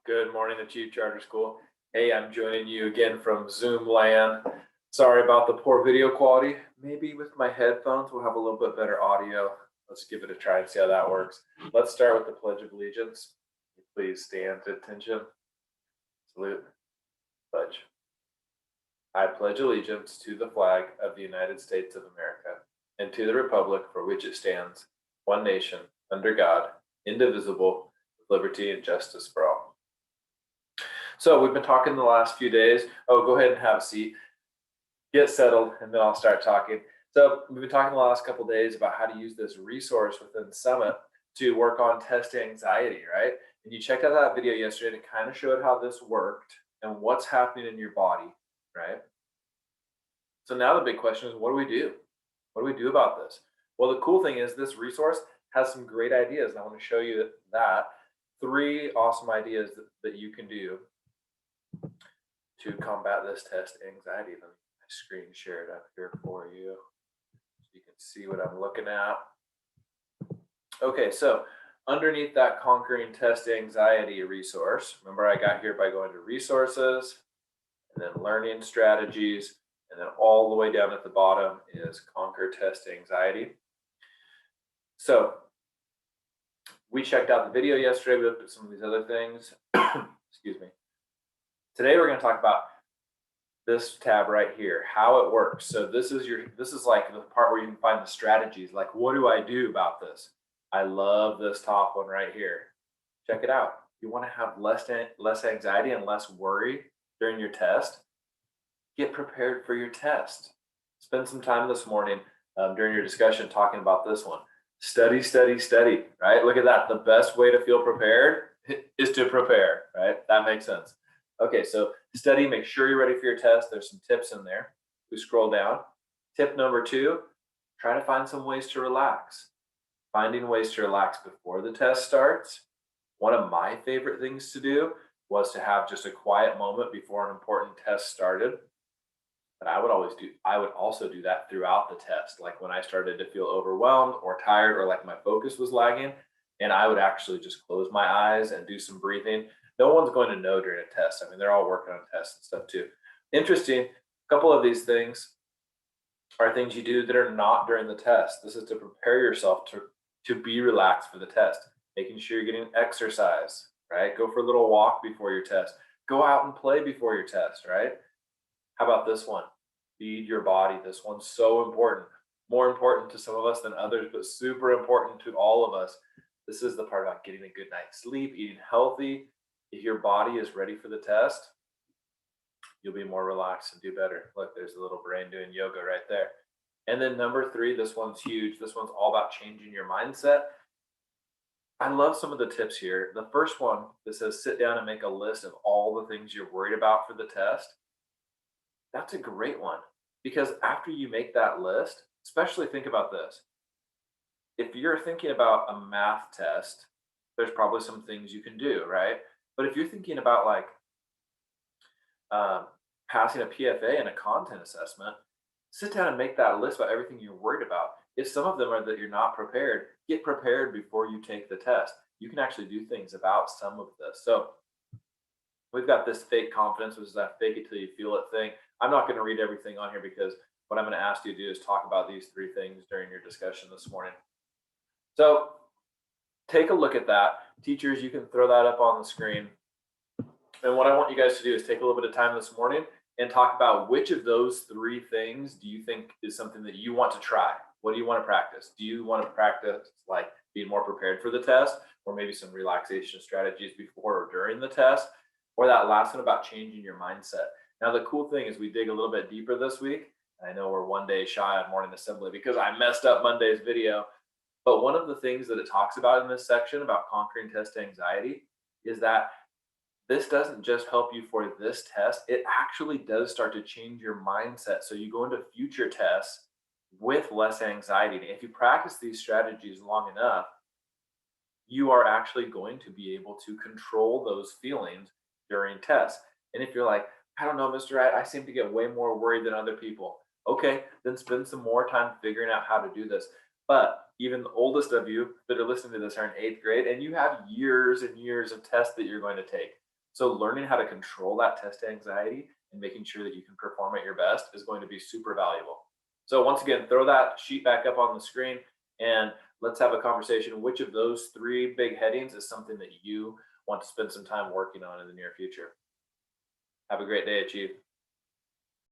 Good morning, Achieve Charter School. Hey, I'm joining you again from Zoom land. Sorry about the poor video quality. Maybe with my headphones, we'll have a little bit better audio. Let's give it a try and see how that works. Let's start with the Pledge of Allegiance. Please stand to attention. Salute. Pledge. I pledge allegiance to the flag of the United States of America and to the republic for which it stands, one nation, under God, indivisible, with liberty and justice for all. So we've been talking the last few days. Oh, go ahead and have a seat. Get settled, and then I'll start talking. So we've been talking the last couple of days about how to use this resource within Summit to work on test anxiety, right? And you checked out that video yesterday to kind of showed how this worked and what's happening in your body, right? So now the big question is, what do we do? What do we do about this? Well, the cool thing is this resource has some great ideas, and I want to show you that. 3 awesome ideas that you can do to combat this test anxiety. Let me screen share it up here for you so you can see what I'm looking at. Okay, so underneath that Conquering Test Anxiety resource, remember I got here by going to resources and then learning strategies, and then all the way down at the bottom is Conquer Test Anxiety. So we checked out the video yesterday. We looked at some of these other things. Excuse me. Today we're going to talk about this tab right here, how it works. So this is like the part where you can find the strategies. Like, what do I do about this? I love this top one right here. Check it out. You want to have less anxiety and less worry during your test. Get prepared for your test. Spend some time this morning during your discussion talking about this one. Study, study, study, right? Look at that. The best way to feel prepared is to prepare, right? That makes sense. Okay, so study, make sure you're ready for your test. There's some tips in there. We scroll down. Tip number 2, try to find some ways to relax. Finding ways to relax before the test starts. One of my favorite things to do was to have just a quiet moment before an important test started. But I would also do that throughout the test. Like when I started to feel overwhelmed or tired or like my focus was lagging, and I would actually just close my eyes and do some breathing. No one's going to know during a test. I mean, they're all working on tests and stuff too. Interesting, a couple of these things are things you do that are not during the test. This is to prepare yourself to be relaxed for the test, making sure you're getting exercise, right? Go for a little walk before your test. Go out and play before your test, right? How about this one? Feed your body. This one's so important. More important to some of us than others, but super important to all of us. This is the part about getting a good night's sleep, eating healthy. If your body is ready for the test, you'll be more relaxed and do better. Look, there's a little brain doing yoga right there. And then number 3, this one's huge. This one's all about changing your mindset. I love some of the tips here. The first one that says sit down and make a list of all the things you're worried about for the test. That's a great one, because after you make that list, especially think about this. If you're thinking about a math test, there's probably some things you can do, right? But if you're thinking about like passing a PFA and a content assessment, sit down and make that list about everything you're worried about. If some of them are that you're not prepared, get prepared before you take the test. You can actually do things about some of this. So we've got this fake confidence, which is that fake it till you feel it thing. I'm not going to read everything on here because what I'm going to ask you to do is talk about these 3 things during your discussion this morning. So take a look at that. Teachers, you can throw that up on the screen. And what I want you guys to do is take a little bit of time this morning and talk about which of those 3 things do you think is something that you want to try? What do you want to practice? Do you want to practice like being more prepared for the test, or maybe some relaxation strategies before or during the test, or that last one about changing your mindset? Now, the cool thing is we dig a little bit deeper this week. I know we're 1 day shy of morning assembly because I messed up Monday's video. But one of the things that it talks about in this section about conquering test anxiety is that this doesn't just help you for this test. It actually does start to change your mindset. So you go into future tests with less anxiety. And if you practice these strategies long enough, you are actually going to be able to control those feelings during tests. And if you're like, I don't know, Mr. Wright, I seem to get way more worried than other people. Okay, then spend some more time figuring out how to do this. But even the oldest of you that are listening to this are in 8th grade, and you have years and years of tests that you're going to take. So learning how to control that test anxiety and making sure that you can perform at your best is going to be super valuable. So once again, throw that sheet back up on the screen and let's have a conversation. Which of those three big headings is something that you want to spend some time working on in the near future? Have a great day, Achieve.